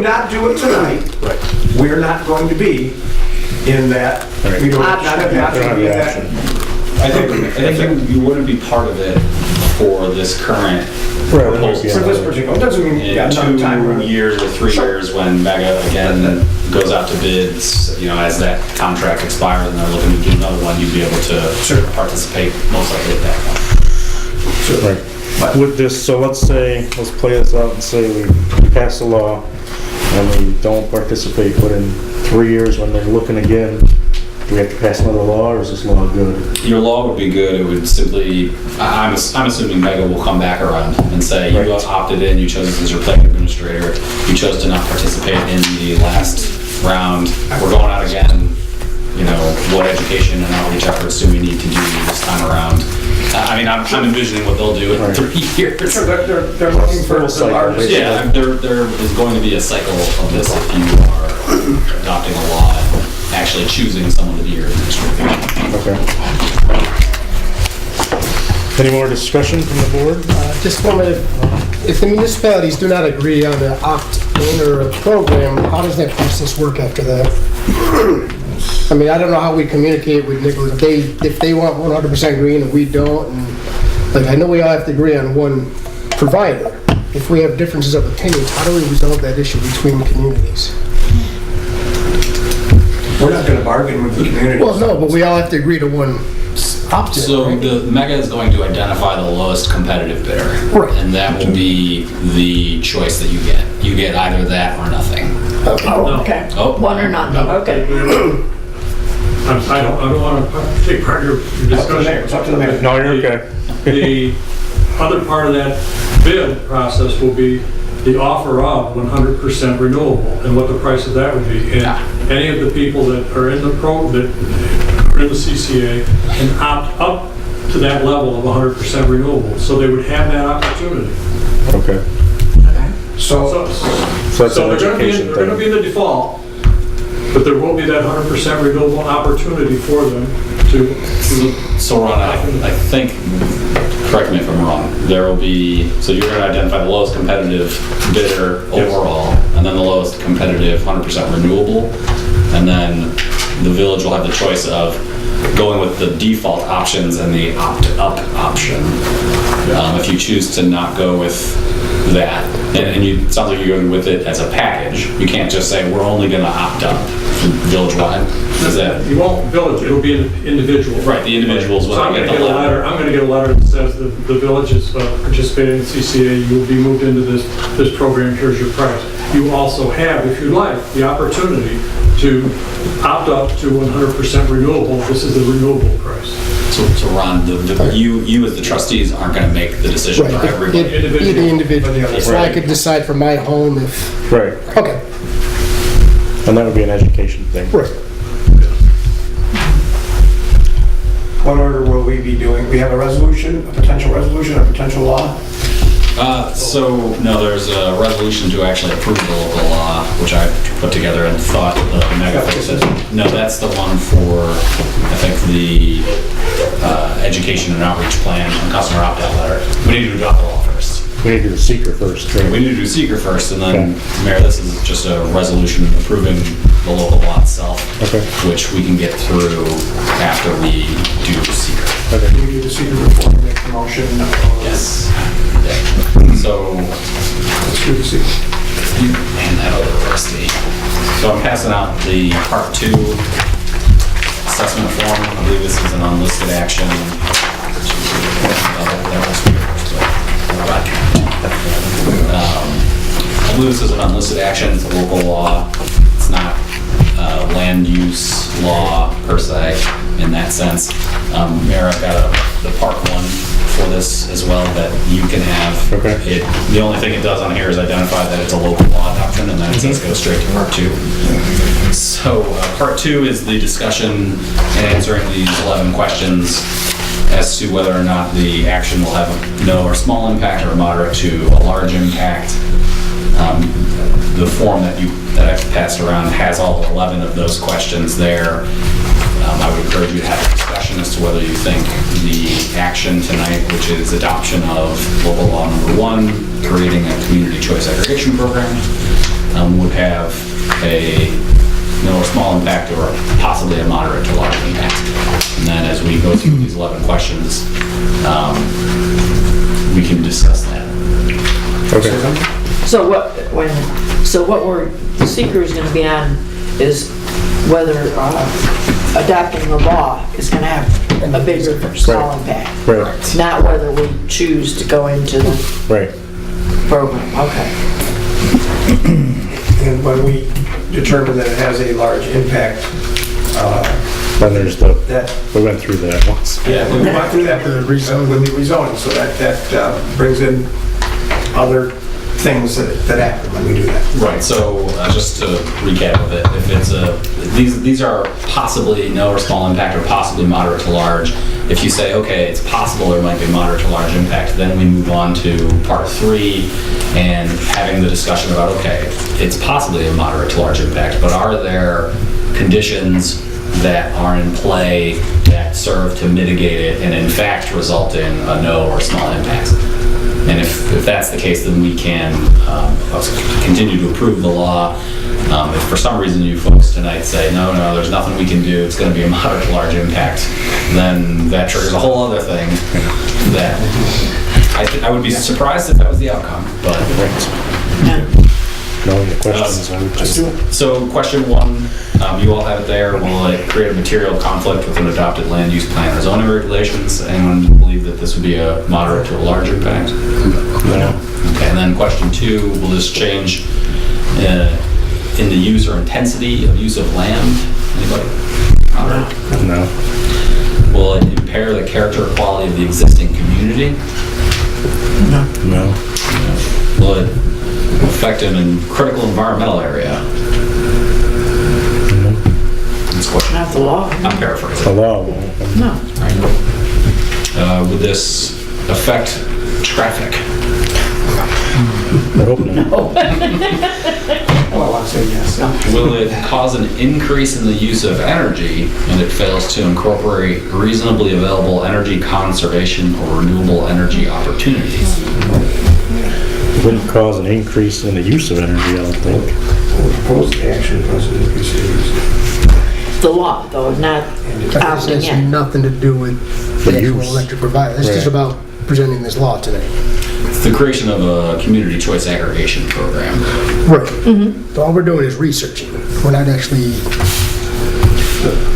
not do it tonight, we're not going to be in that. We don't not have the option to be in that. I think you wouldn't be part of it for this current proposal. For this particular, it doesn't mean you got enough time. In 2 years or 3 years when Mega again goes out to bids, you know, as that contract expires and they're looking to do another one, you'd be able to participate most likely at that point. Right. With this, so let's play this out and say we pass a law and we don't participate, but in 3 years when they're looking again, do we have to pass another law, or is this law good? Your law would be good. It would simply, I'm assuming Mega will come back around and say, you opted in, you chose as your planning administrator, you chose to not participate in the last round, we're going out again, you know, what education and outreach efforts do we need to do this time around? I mean, I'm envisioning what they'll do in 3 years. Sure, they're looking for the largest. Yeah, there is going to be a cycle of this if you are adopting a law and actually choosing someone to be your administrator. Okay. Any more discussion from the board? Just wondered, if the municipalities do not agree on the opt-in or a program, how does that process work after that? I mean, I don't know how we communicate with Nicholas. If they want 100% green and we don't, and like I know we all have to agree on one provider. If we have differences of opinions, how do we resolve that issue between communities? We're not going to bargain with the community. Well, no, but we all have to agree to one opt-in. So right? the Mega is going to identify the lowest competitive bidder. Right. And that will be the choice that you get. You get either that or nothing. Okay. Oh, okay. Oh. One or none, okay. I don't want to take part of your discussion. It's up to the mayor. No, you're okay. The other part of that bid process will be the offer of 100% renewable and what the price of that would be. And any of the people that are in the CCA can opt up to that level of 100% renewable. So they would have that opportunity. Okay. So that's an they're education going to be in the default, but there will be that 100% renewable opportunity for them to. So Ron, I think, correct me if I'm wrong, there will be, so you're going to identify the lowest competitive bidder overall, and then the lowest competitive 100% renewable, and then the village will have the choice of going with the default options and the opt-up option. If you choose to not go with that, and you, it sounds like you're going with it as a package. You can't just say, we're only going to opt up village-wide. Is that? You won't village, it'll be an individual. Right, the individuals will So I'm get going to the get a letter. I'm going to get a letter that says the village is participating in CCA. You will be moved into this program. Here's your price. You also have, if you like, the opportunity to opt up to 100% renewable. This is the renewable price. So Ron, you as the trustees aren't going to make the decision for everybody. It'd be the individual. So I could decide for my home if... Right. Okay. And that would be an education thing. Right. what order will we be doing? We have a resolution, a potential law? No, there's a resolution to actually approve the local law, which I put together and thought the Mega fixes. No, that's the one for, I think, the education and outreach plan and customer opt-out letter. We need to adopt the law first. We need to do the seeker first. Right? We need to do seeker first, and then, Mayor, this is just a resolution approving the local law itself, which we can get through after we do seeker. Okay. We need to see the report and make the motion. Yes. Yeah. So, Let's do the seeker. you hand that over to Rusty. So I'm passing out the part 2 assessment form. I believe this is an unlisted action. I believe this is an unlisted action. It's a local law. It's not land use law per se in that sense. Mayor, I've got the part 1 for this as well that you can have. The only thing it does on here is identify that it's a local law adoption, and then it says go straight to part 2. So part 2 is the discussion and answering these 11 questions as to whether or not the action will have a no or small impact or moderate to a large impact. The form that I've passed around has all 11 of those questions there. I would encourage you to have a discussion as to whether you think the action tonight, which is adoption of local law number 1, creating a community choice aggregation program, would have a small impact or possibly a moderate to large impact. And then as we go through these 11 questions, we can discuss that. Okay. So the seeker is going to be on is whether adopting the law is going to have a bigger small impact. Right. Not whether we choose to go into the Right. program. Okay. And when we determine that it has a large impact, Then there's we went through that once. Yeah. we went through that with the rezoning, so that brings in other things that happen when we do that. Right, so just to recap a bit, if it's these are possibly no or small impact or possibly moderate to large. If you say, okay, it's possible there might be moderate to large impact, then we move on to part 3 and having the discussion about, okay, it's possibly a moderate to large impact, but are there conditions that are in play that serve to mitigate it and in fact result in a no or small impact? And if that's the case, then we can continue to approve the law. If for some reason you folks tonight say, no, there's nothing we can do, it's going to be a moderate to large impact, then that triggers a whole other thing that I would be surprised if that was the outcome. But No other questions? I would just So question 1, you all have it there. Will it create a material conflict with an adopted land use plan or zoning regulations? Anyone believe that this would be a moderate to a large impact? No. Okay, and then question 2, will this change in the use or intensity of use of land? Anybody? No. Will it impair the character or quality of the existing community? No. Will it affect an critical environmental area? That's question. Not the law. I'm paraphrasing. The law. No. Would this affect traffic? I hope not. Oh, I want to say yes. Will it cause an increase in the use of energy and it fails to incorporate reasonably available energy conservation or renewable energy opportunities? It wouldn't cause an increase in the use of energy, I don't think. Proposed action causes an increase in use. The law, though, not This opting has in. nothing to do with the actual use. electric provider. It's just Right. about presenting this law today. It's the creation of a community choice aggregation program. Right. So all we're doing is researching. We're not actually,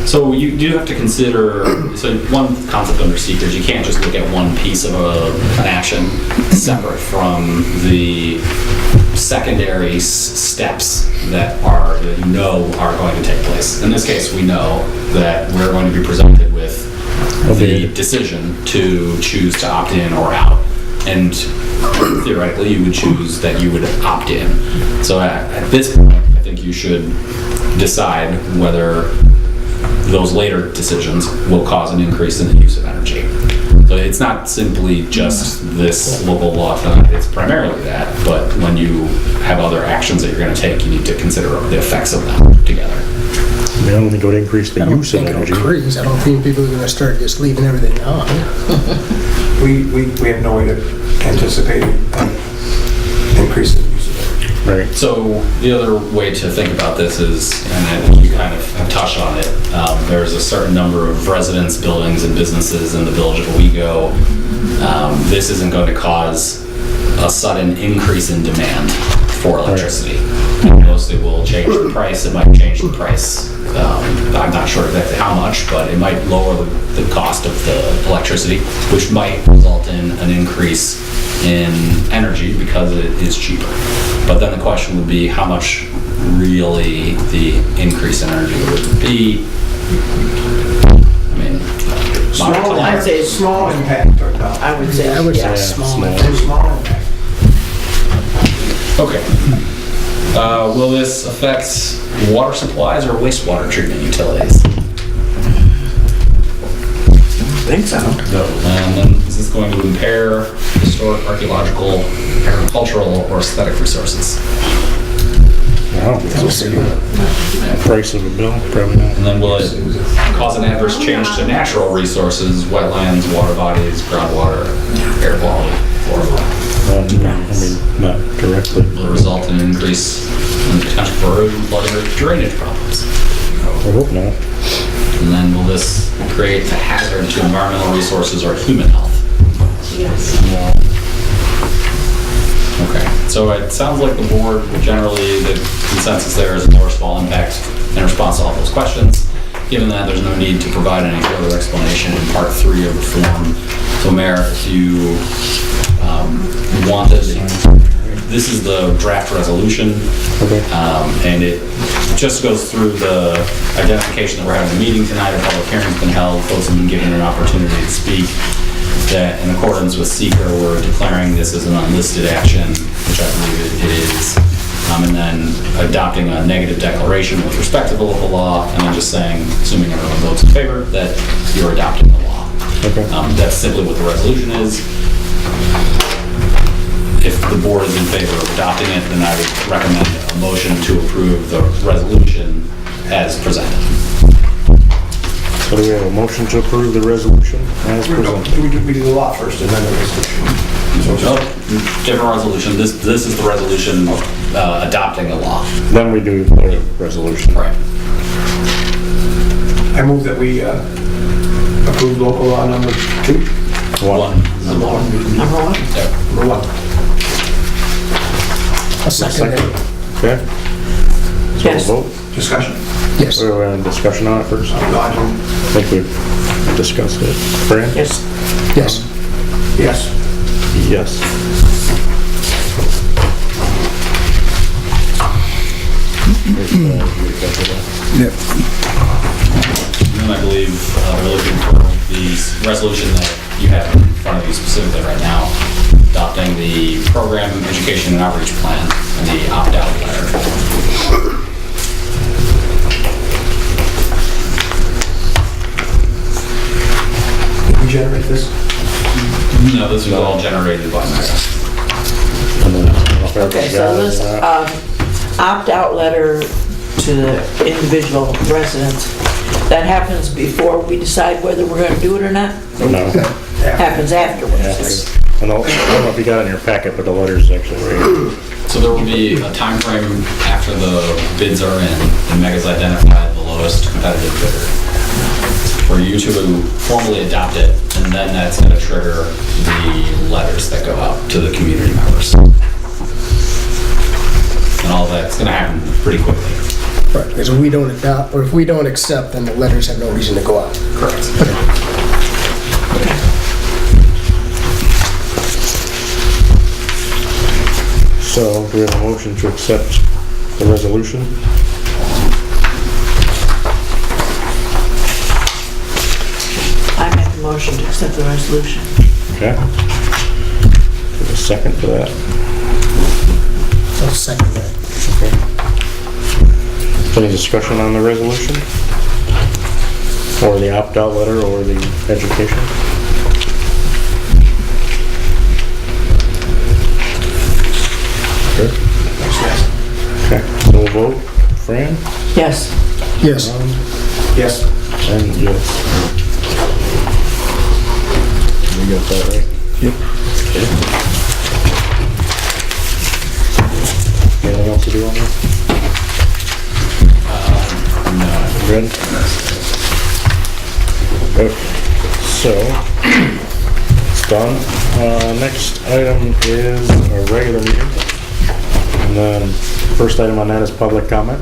So you do have to consider, so one concept under seekers, you can't just look at one piece of an action separate from the secondary steps that you know are going to take place. In this case, we know that we're going to be presented with the decision to choose to opt in or out. And theoretically, you would choose that you would opt in. So at this point, I think you should decide whether those later decisions will cause an increase in the use of energy. So it's not simply just this local law tonight, it's primarily that, but when you have other actions that you're going to take, you need to consider the effects of them together. I don't think it would increase the I don't use of think it'll energy. increase. I don't think people are gonna start just leaving everything on. We have no way to anticipate an increase in use of energy. Right. So the other way to think about this is, and I think you kind of have touched on it, there's a certain number of residents, buildings, and businesses in the village of Owego. This isn't going to cause a sudden increase in demand for electricity. Mostly will change the price, it might change the price. I'm not sure exactly how much, but it might lower the cost of the electricity, which might result in an increase in energy because it is cheaper. But then the question would be how much really the increase in energy would be. I mean, Small, I'd say it's small impact or no? I would say, I would say yeah. small. Small impact. okay. Will this affect water supplies or wastewater treatment utilities? I think so. And then is this going to impair historic, archaeological, agricultural, or aesthetic resources? I don't think so. Price of a bill, probably not. And then will it cause an adverse change to natural resources, wetlands, water bodies, groundwater, air quality, flora? Not directly. Will result in an increase in the potential for erosion, flooding, or drainage problems. I hope not. And then will this create a hazard to environmental resources or human health? Yes. Okay, so it sounds like the board, generally, the consensus there is lower small impact in response to all those questions. Given that, there's no need to provide any further explanation in part 3 of the form. So Mayor, if you wanted, this is the draft resolution. Okay. And it just goes through the identification that we're having a meeting tonight, a public hearing's been held, folks have been given an opportunity to speak, that in accordance with seeker, we're declaring this as an unlisted action, which I believe it is, and then adopting a negative declaration with respect to the local law, and then just saying, assuming everyone votes in favor, that you're adopting the law. Okay. That's simply what the resolution is. If the board is in favor of adopting it, then I would recommend a motion to approve the resolution as presented. So do we have a motion to approve the resolution as presented? We do the law first and then the resolution. Different resolution. This is the resolution adopting the law. Then we do the resolution. Right. I move that we approve local law number 2. One. Number 1. Number one? Yeah. Number 1. A second. Okay. So Yes. we'll vote. Discussion? Yes. We're having a discussion on it first. No, I don't. I think we've discussed it. Fran? Yes. Yes. Yes. Yes. Yep. And I believe we're looking for the resolution that you have in front of you specifically right now, adopting the program, education, and outreach plan, and the opt-out letter. Did we generate this? No, this was all generated by Mara. Okay, so this opt-out letter to the individual residents, that happens before we decide whether we're going to do it or not? No. Happens afterwards. I don't know if you got it in your packet, but the letter's actually right here. So there will be a time frame after the bids are in, and Mega's identified the lowest competitive bidder, for you to formally adopt it, and then that's going to trigger the letters that go out to the community members. And all that's going to happen pretty quickly. Right, because if we don't adopt, or if we don't accept, then the letters have no reason to go out. Correct. So do we have a motion to accept the resolution? I make a motion to accept the resolution. Okay. Give a second for that. I'll second that. Okay. Any discussion on the resolution? Or the opt-out letter, or the education? Good. Okay, so we'll vote. Fran? Yes. Yes. Yes. And yes. We got that right? Yep. Okay. Anything else to do on that? No. Good? Okay, so, it's done. Next item is a regular meeting. And then, first item on that is public comment.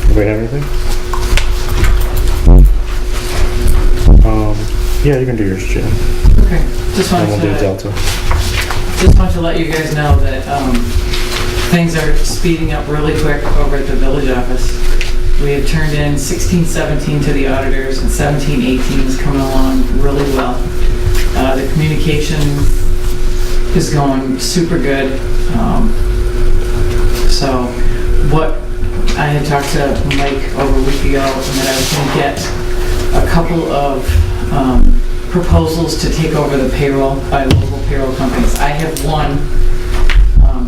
Anybody have anything? Yeah, you can do yours, Jim. Okay, just And we'll do wanted Delta. to let you guys know that things are speeding up really quick over at the village office. We have turned in 1617 to the auditors, and 1718 is coming along really well. The communication is going super good. So what I had talked to Mike over a week ago, and that I was going to get a couple of proposals to take over the payroll by local payroll companies. I have one.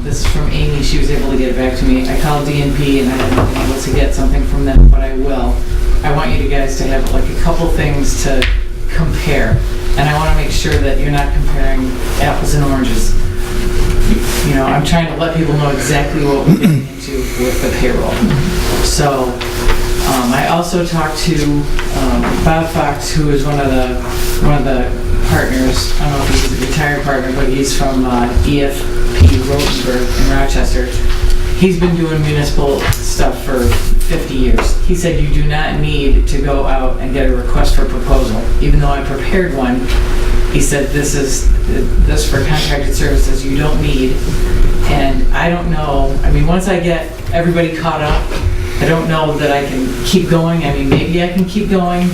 This is from Amy. She was able to get it back to me. I called DNP and I haven't been able to get something from them, but I will. I want you guys to have like a couple things to compare. and I want to make sure that you're not comparing apples and oranges. You know, I'm trying to let people know exactly what we're getting into with the payroll. So, I also talked to Bob Fox, who is one of the partners. I don't know if he's a retired partner, but he's from EFP Rotenberg in Rochester. He's been doing municipal stuff for 50 years. He said you do not need to go out and get a request for proposal. Even though I prepared one, he said this for contracted services you don't need. And I don't know, I mean, once I get everybody caught up, I don't know that I can keep going. I mean, maybe I can keep going,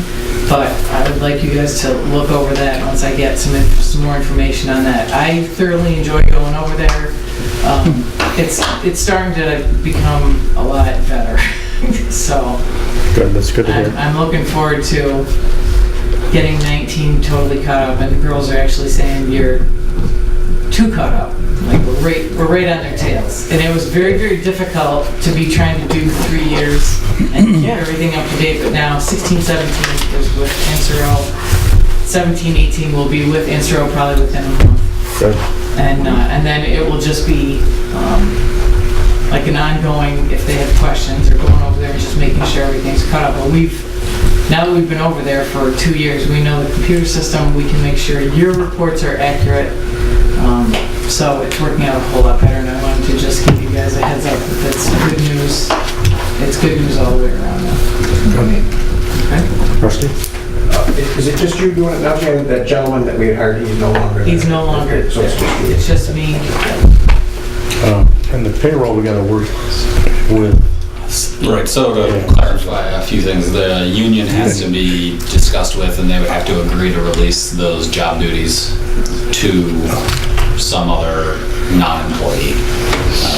but I would like you guys to look over that once I get some more information on that. I thoroughly enjoy going over there. It's starting to become a lot better. So Good, that's good to hear. I'm looking forward to getting 19 totally caught up, and the girls are actually saying you're too caught up. Like we're right on their tails. And it was very, very difficult to be trying to do 3 years and keep everything up to date, but now 16, 17 is with Insero. 17, 18 will be with Insero probably within a month. Good. And then it will just be like an ongoing, if they have questions, or going over there and just making sure everything's caught up. But now that we've been over there for 2 years, we know the computer system, we can make sure your reports are accurate. So it's working out a whole lot better, and I wanted to just give you guys a heads up that it's good news. It's good news all the way around now. Okay? Rusty? Is it just you doing it now, Jan? That gentleman that we had hired, he's no longer there? He's no longer, So it's just you. it's just me. And the payroll, we gotta work with. Right, so to clarify a few things, the union has to be discussed with, and they would have to agree to release those job duties to some other non-employee.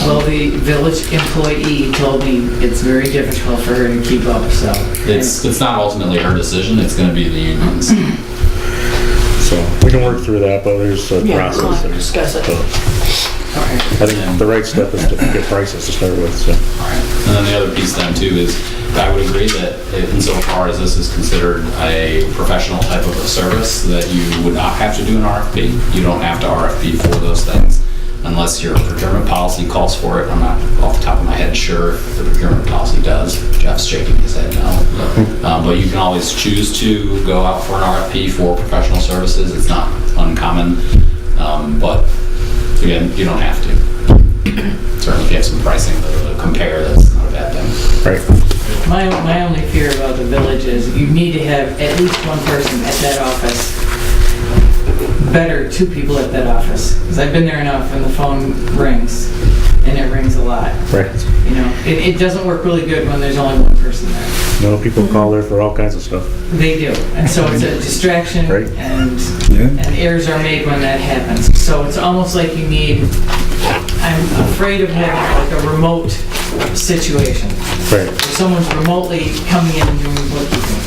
Well, the village employee told me it's very difficult for her to keep up, so. It's not ultimately her decision, it's gonna be the union's. So we can work through that, but there's a Yeah, process we'll there. discuss it. So Okay. I think the right step is to get prices to start with, so. And then the other piece then too is, I would agree that insofar as this is considered a professional type of a service, that you would not have to do an RFP. You don't have to RFP for those things unless your procurement policy calls for it. I'm not off the top of my head sure if the procurement policy does. Jeff's shaking his head no. But you can always choose to go out for an RFP for professional services. It's not uncommon, but again, you don't have to. Certainly if you have some pricing to compare, that's not a bad thing. Right. My only fear about the village is you need to have at least one person at that office. Better, 2 people at that office. Because I've been there enough and the phone rings, and it rings a lot. Right. You know, it doesn't work really good when there's only one person there. No, people call there for all kinds of stuff. They do, and so it's a distraction, Right. and errors are made when that happens. So it's almost like you need, I'm afraid of having like a remote situation. Right. Where someone's remotely coming in and doing bookkeeping.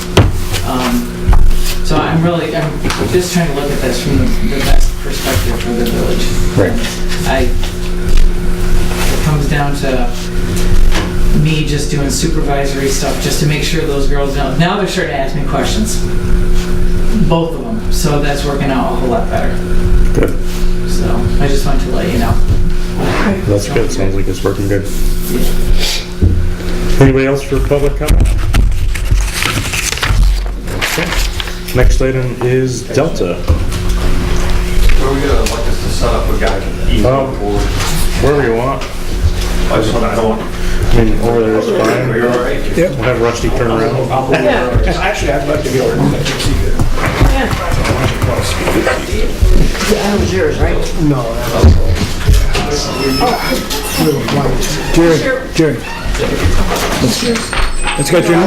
So I'm just trying to look at this from the best perspective for the village. Right. It comes down to me just doing supervisory stuff just to make sure those girls know. Now they're starting to ask me questions. Both of them. So that's working out a whole lot better. Good. So I just wanted to let you know. That's good. Sounds like it's working good. Anybody else for public comment? Okay. Next item is Delta. Where we gonna like us to set up a guy to email board? Wherever you want. I just want to know. I mean, over there is fine. Are you all right? We'll have Rusty turn around. Actually, I'd like to be able to see it. That was yours, right? No. Jerry. Let's go, Jim.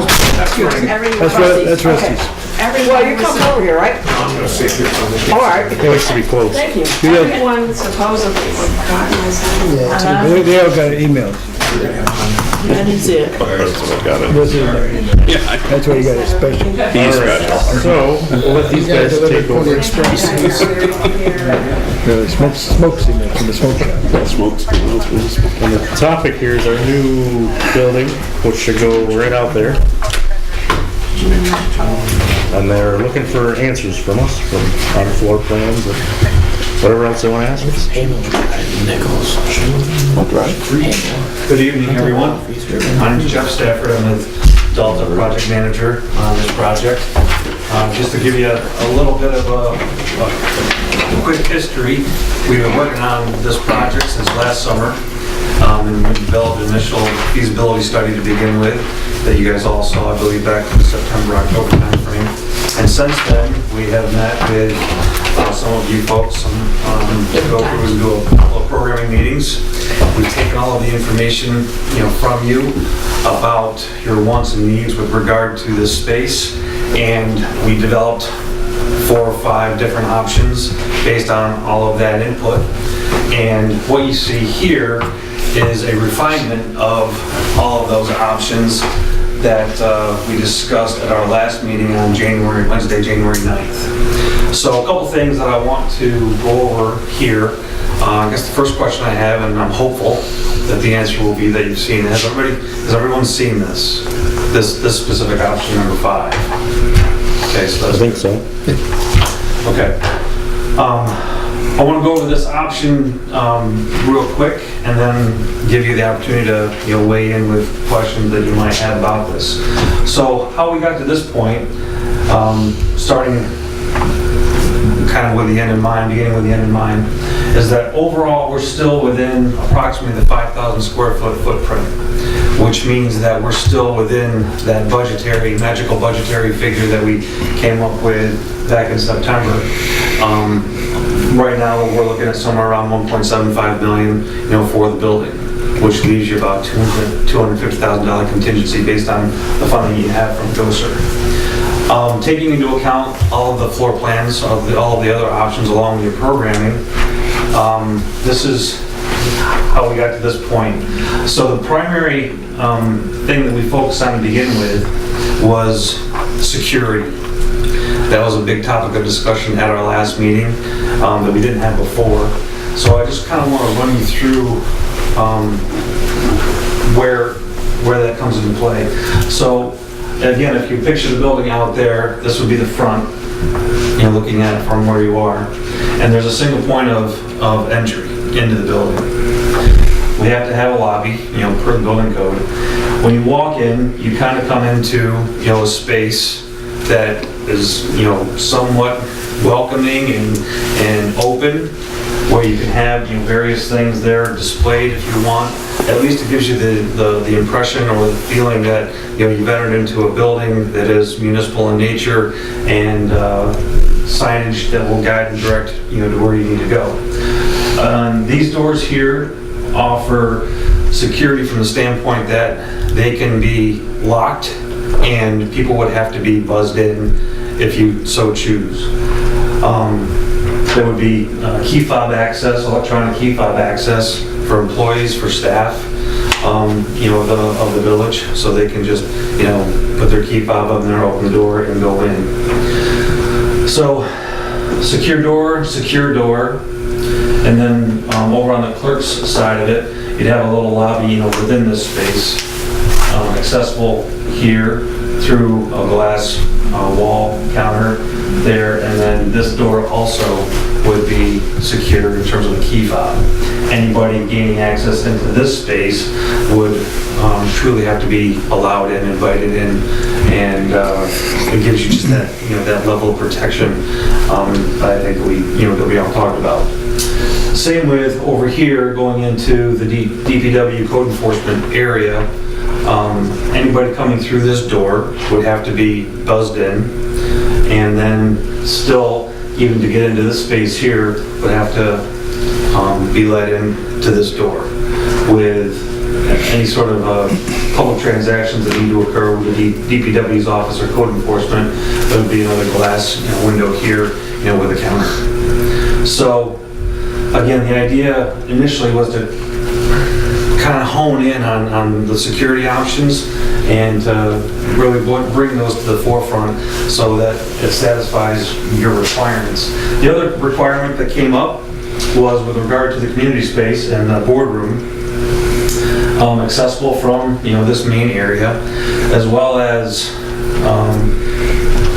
That's Rusty's. Well, you're coming over here, right? I'm gonna see if it's on the. All right. He likes to be close. Thank you. Everyone supposedly forgot myself. They all got emails. I didn't see it. That's why you got a special. So, we'll let these guys take over. Smoke's in there from the smoke shop. And the topic here is our new building, which should go right out there. And they're looking for answers from us, on floor plans and whatever else they want to ask us. Good evening, everyone. My name is Jeff Stafford. I'm the Delta Project Manager on this project. Just to give you a little bit of a quick history, we've been working on this project since last summer. And we developed an initial feasibility study to begin with that you guys all saw, I believe, back in the September, October timeframe. And since then, we have met with some of you folks to go through and do a couple of programming meetings. We've taken all of the information, from you about your wants and needs with regard to this space, and we developed 4 or 5 different options based on all of that input. And what you see here is a refinement of all of those options that we discussed at our last meeting on Wednesday, January 9th. So a couple things that I want to go over here. I guess the first question I have, and I'm hopeful that the answer will be that you've seen it. Has everyone seen this specific option number 5? Okay, so that's I think so. Okay. I want to go over this option real quick and then give you the opportunity to weigh in with questions that you might have about this. So how we got to this point, starting kind of with the end in mind, beginning with the end in mind, is that overall we're still within approximately the 5,000 square foot footprint, which means that we're still within that magical budgetary figure that we came up with back in September. Right now, we're looking at somewhere around 1.75 million, for the building, which leaves you about $250,000 contingency based on the funding you have from GOSER. Taking into account all of the floor plans of all of the other options along with your programming, this is how we got to this point. So the primary thing that we focused on to begin with was security. That was a big topic of discussion at our last meeting that we didn't have before. So I just kind of want to run you through where that comes into play. So again, if you picture the building out there, this would be the front, looking at it from where you are. And there's a single point of entry into the building. We have to have a lobby, per the building code. When you walk in, you kind of come into, a space that is, somewhat welcoming and open, where you can have various things there displayed if you want. At least it gives you the impression or the feeling that you've entered into a building that is municipal in nature, and signage that will guide and direct to where you need to go. These doors here offer security from the standpoint that they can be locked and people would have to be buzzed in if you so choose. There would be key fob access, electronic key fob access for employees, for staff, of the village, so they can just, put their key fob up there, open the door, and go in. So, secure door, and then over on the clerk's side of it, you'd have a little lobby, within this space, accessible here through a glass wall counter there, and then this door also would be secure in terms of the key fob. Anybody gaining access into this space would truly have to be allowed in, invited in, and it gives you just that that level of protection I think that we all talked about. Same with over here going into the DPW code enforcement area. Anybody coming through this door would have to be buzzed in, and then still, even to get into this space here, would have to be let in to this door. With any sort of public transactions that need to occur with the DPW's office or code enforcement, there would be another glass window here, with a counter. So, again, the idea initially was to kind of hone in on the security options and really bring those to the forefront so that it satisfies your requirements. The other requirement that came up was with regard to the community space and the boardroom, accessible from this main area, as well as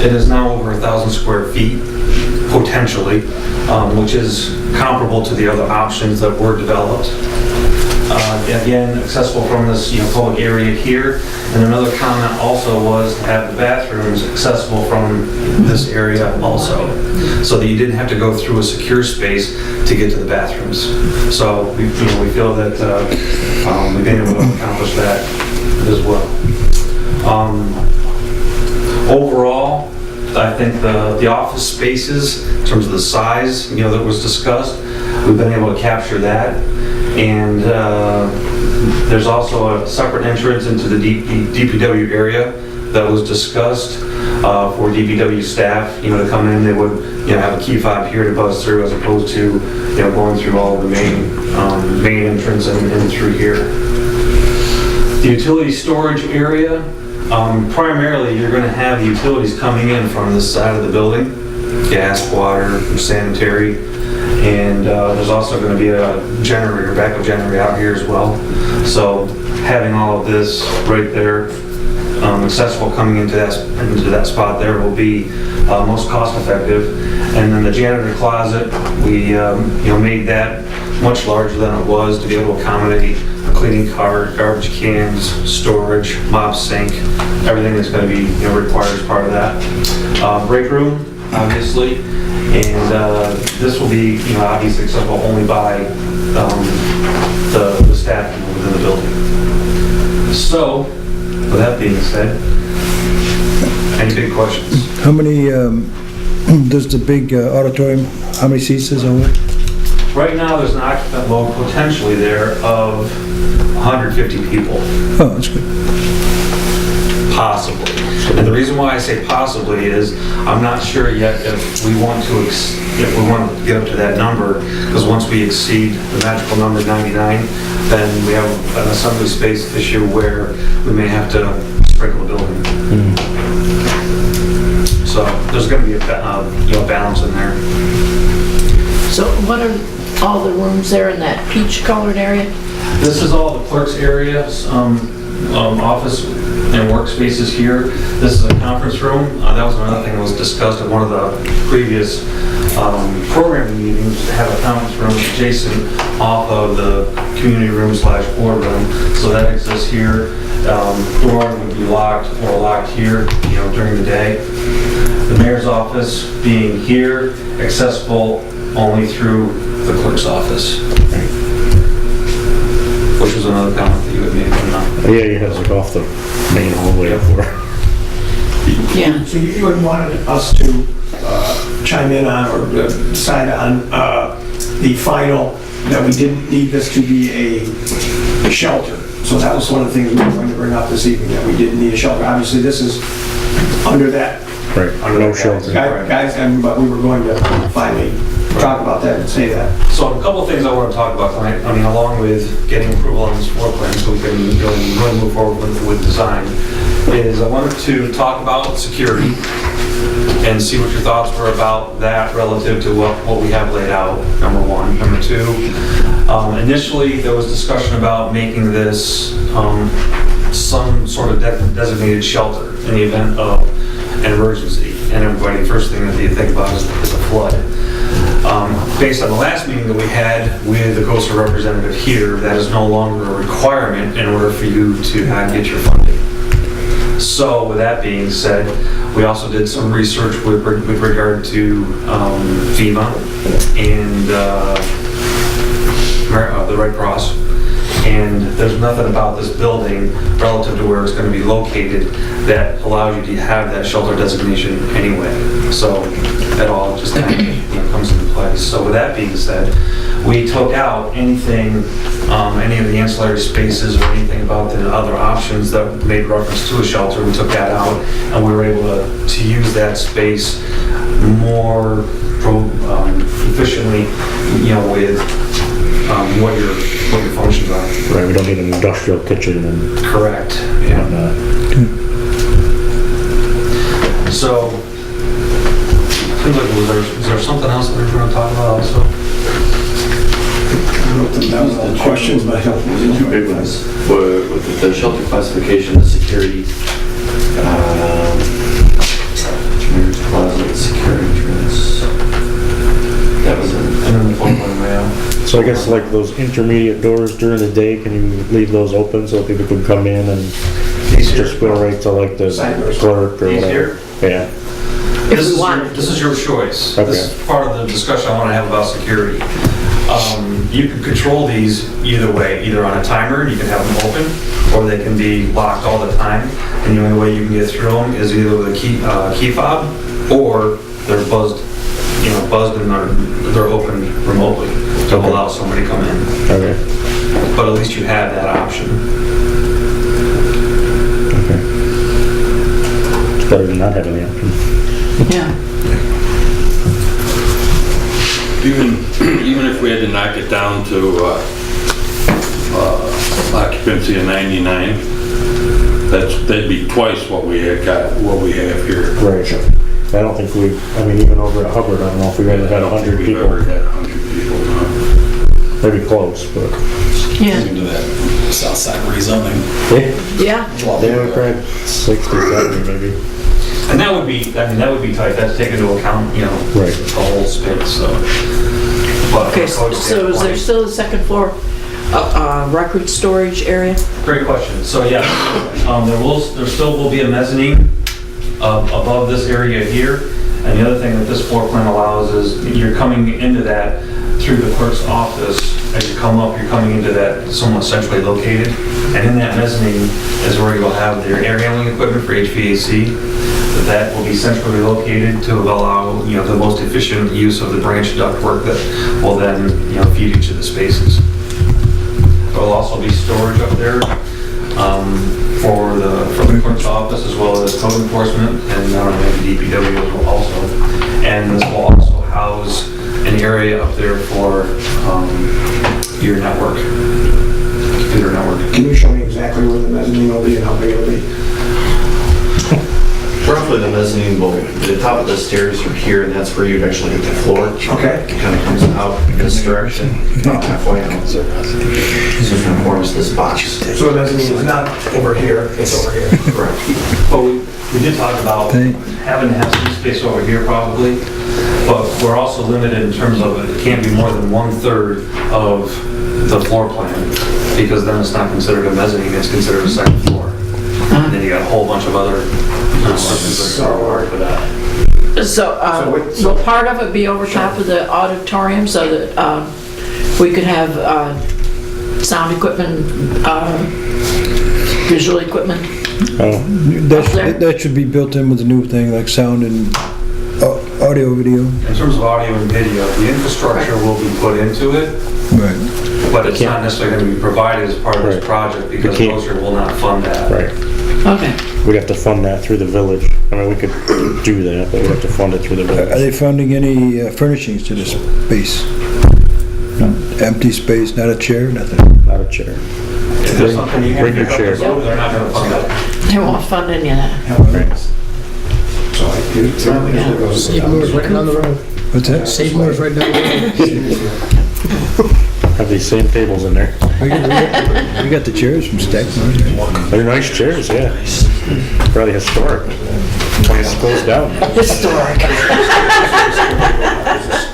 It is now over 1,000 square feet, potentially, which is comparable to the other options that were developed. Again, accessible from this public area here. And another comment also was to have the bathrooms accessible from this area also, so that you didn't have to go through a secure space to get to the bathrooms. So we feel that we've been able to accomplish that as well. Overall, I think the office spaces, in terms of the size, that was discussed, we've been able to capture that. And there's also a separate entrance into the DPW area that was discussed for DPW staff, to come in. They would, have a key fob here to buzz through, as opposed to, going through all of the main entrance and through here. The utility storage area, primarily you're going to have the utilities coming in from this side of the building, gas, water, sanitary. And there's also going to be a generator, backup generator out here as well. So having all of this right there accessible coming into that spot there will be most cost effective. And then the janitor closet, we made that much larger than it was to be able to accommodate a cleaning cart, garbage cans, storage, mop sink, everything that's going to be required as part of that. Break room, obviously. And this will be, obviously accessible only by the staff within the building. So, with that being said, any big questions? How many, does the big auditorium, how many seats is on it? Right now, there's an occupant load potentially there of 150 people. Oh, that's good. Possibly. And the reason why I say possibly is I'm not sure yet if we want to get up to that number, because once we exceed the magical number 99, then we have an assembly space issue where we may have to sprinkle the building. So there's going to be a balance in there. So what are all the rooms there in that peach colored area? This is all the clerk's areas, office and workspaces here. This is a conference room. That was another thing that was discussed at one of the previous programming meetings, to have a conference room adjacent off of the community room / boardroom. So that exists here. Door would be locked or locked here, during the day. The mayor's office being here, accessible only through the clerk's office. Which was another comment that you had made. Yeah, he has it off the main hallway up there. Yeah. So you had wanted us to chime in on or decide on the final, that we didn't need this to be a shelter. So that was one of the things we were going to bring up this evening, that we didn't need a shelter. Obviously, this is under that. Right, no shelter. Guys, but we were going to finally talk about that and say that. So a couple of things I want to talk about tonight, along with getting approval on this floor plan so we can really move forward with design, is I wanted to talk about security and see what your thoughts were about that relative to what we have laid out, number one. Number two, initially there was discussion about making this some sort of designated shelter in the event of an emergency. And everybody, first thing that you think about is a flood. Based on the last meeting that we had with the coastal representative here, that is no longer a requirement in order for you to get your funding. So with that being said, we also did some research with regard to FEMA and the Red Cross. And there's nothing about this building relative to where it's going to be located that allows you to have that shelter designation anyway. So that all just kind of comes into place. So with that being said, we took out anything, any of the ancillary spaces or anything about the other options that made reference to a shelter. We took that out, and we were able to use that space more efficiently, with what your functions are. Right, we don't need an industrial kitchen and... Correct, yeah. So, seems like, was there something else that we were going to talk about also? wrote them down, all the questions, but I don't. The two big ones were with the shelter classification, the security, trainer's closet, security entrance. That was it. And then the phone one way out. So I guess like those intermediate doors during the day, can you leave those open so people can come in and just go right to like the clerk or whatever? Yeah. This is your choice. Okay. This is part of the discussion I want to have about security. You can control these either way, either on a timer, you can have them open, or they can be locked all the time. And the only way you can get through them is either with a key fob, or they're buzzed and they're open remotely to allow somebody to come in. Okay. But at least you have that option. Okay. It's better than not having the option. Yeah. Even if we had to knock it down to occupancy of 99, that'd be twice what we have here. Right. I don't think even over at Hubbard, I don't know if we've ever had 100 people. Ever had 100 people, no. Maybe close, but. Yeah. Into that south side rezoning. Yeah. Yeah, we tried 60, 70 maybe. And that would be tight. That's taken into account, Right. the whole space, so. But Okay, from a code so is there standpoint- still a second floor record storage area? Great question. So yeah, there still will be a mezzanine above this area here. And the other thing that this floor plan allows is you're coming into that through the clerk's office. As you come up, you're coming into that somewhat centrally located. And in that mezzanine is where you'll have their air handling equipment for HVAC. That will be centrally located to allow, the most efficient use of the branch ductwork that will then, feed each of the spaces. There will also be storage up there from the clerk's office as well as code enforcement and maybe DPW also. And this will also house an area up there for your network, computer network. Can you show me exactly where the mezzanine will be and how big it'll be? Roughly the mezzanine will, the top of the stairs are here, and that's where you'd actually hit the floor. Okay. It kind of comes out in this direction, about halfway out. So it kind of forms this box. So the mezzanine is not over here, it's over here. Correct. But we did talk about having to have some space over here probably, but we're also limited in terms of it can't be more than 1/3 of the floor plan, because then it's not considered a mezzanine, it's considered a second floor. And then you got a whole bunch of other things that are required for that. So, will part of it be over top of the auditorium so that we could have sound equipment, visual equipment? That should be built in with the new thing, like sound and audio, video. In terms of audio and video, the infrastructure will be put into it, Right. but it's not necessarily going to be provided as part of this project because Moser will not fund that. Right. Okay. We'd have to fund that through the village. I mean, we could do that, but we'd have to fund it through the Are village. they funding any furnishings to this space? Empty space, not a chair, nothing? Not a chair. If there's something you can Bring your pick up chair. the road, they're not going to fund that. They won't fund any of that. So I do. Save Moore's right down the road. What's that? Save Moore's right down the road. Have these same tables in there. We got the chairs from Stack. They're nice chairs, yeah. Probably historic. Place closed down. Historic.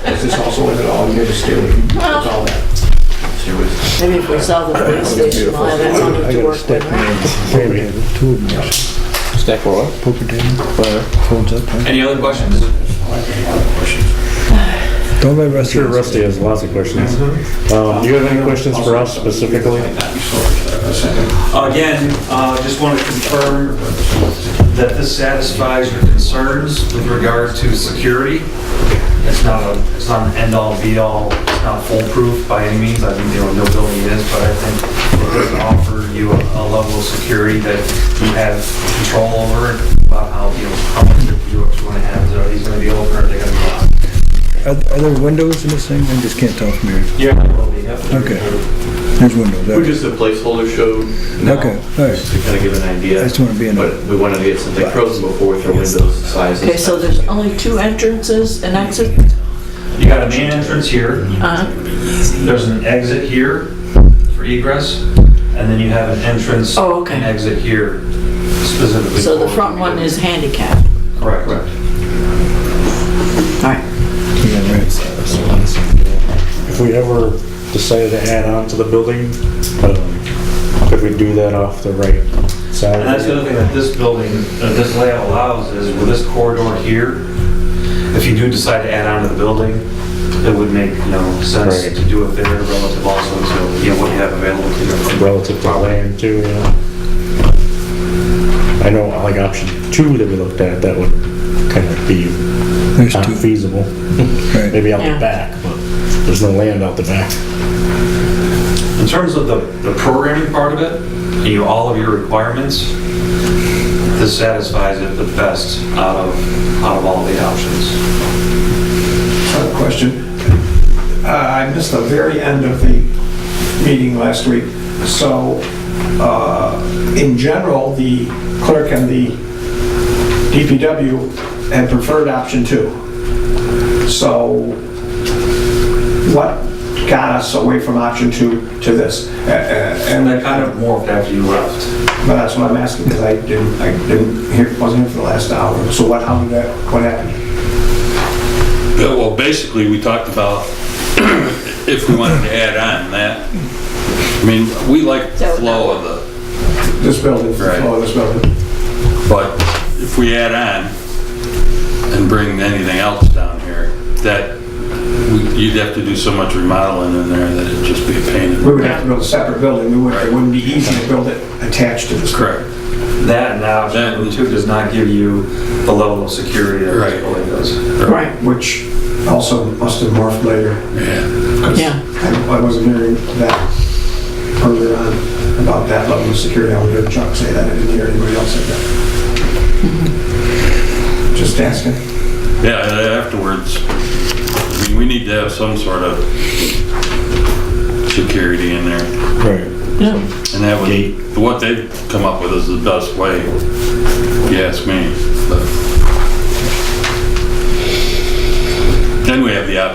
Is this also in it all, you just stay with all that? Maybe if we sell the police station, we'll have that money I to got a work stack with. maybe two of them. Stack for what? Poker table. Phones up. Huh? Any other questions? Don't let I'm Rusty. sure Rusty has lots of questions. Do you have any questions for us specifically? Again, just want to confirm that this satisfies your concerns with regard to security. It's not an end-all, be-all, it's not foolproof by any means. I think, no building is, but I think it does offer you a level of security that you have control over about how much you want to have. Are these going to be open or are they going to be locked? Are there windows in this thing? I just can't tell from here. Yeah, there will be. Yep. Okay. There's windows. We're just a placeholder show now. Okay, all right. Just to kind of give an idea. I just want to be in But we want to get something frozen before with our windows sizes. Okay, so there's only 2 entrances and exits? You got a main entrance here, Uh-huh. there's an exit here for egress, and then you have an entrance Oh, okay. and exit here specifically. So the for- front one is handicapped. Correct. All right. Yeah, right. If we ever decided to add on to the building, could we do that off the right side? And that's the other thing that this building, this layout allows is with this corridor here, if you do decide to add on to the building, it would make, sense Right. to do it there relative also to, what you have available to you. Relative to land too, I know, like option 2 that we looked at, that would kind of be There's not two. feasible. Right. Maybe out Yeah. the back, but there's no land out the back. In terms of the programming part of it, and all of your requirements, this satisfies it the best out of all the options. Another question. I missed the very end of the meeting last week. So, in general, the clerk and the DPW had preferred option 2. So, what got us away from option 2 to this? And that kind of morphed after you left. But that's what I'm asking, because I didn't hear, wasn't here for the last hour. So what happened? Yeah, well, basically, we talked about if we wanted to add on that. I mean, we like the flow of This building, the flow of this building. but if we add on and bring anything else down here, you'd have to do so much remodeling in there that it'd just be a pain. We would have to build a separate building. It wouldn't be easy to build it attached to this. Correct. That and option number 2 does not give you the level of security that this building does. Right. Which also must have morphed later. Yeah. Yeah. I wasn't hearing that earlier on about that level of security. I would hear Chuck say that. I didn't hear anybody else say that. Just asking. Yeah, afterwards, I mean, we need to have some sort of security in there. Right. Yeah. And that would, what they've come up with is the best way, if you ask me. But then we have the option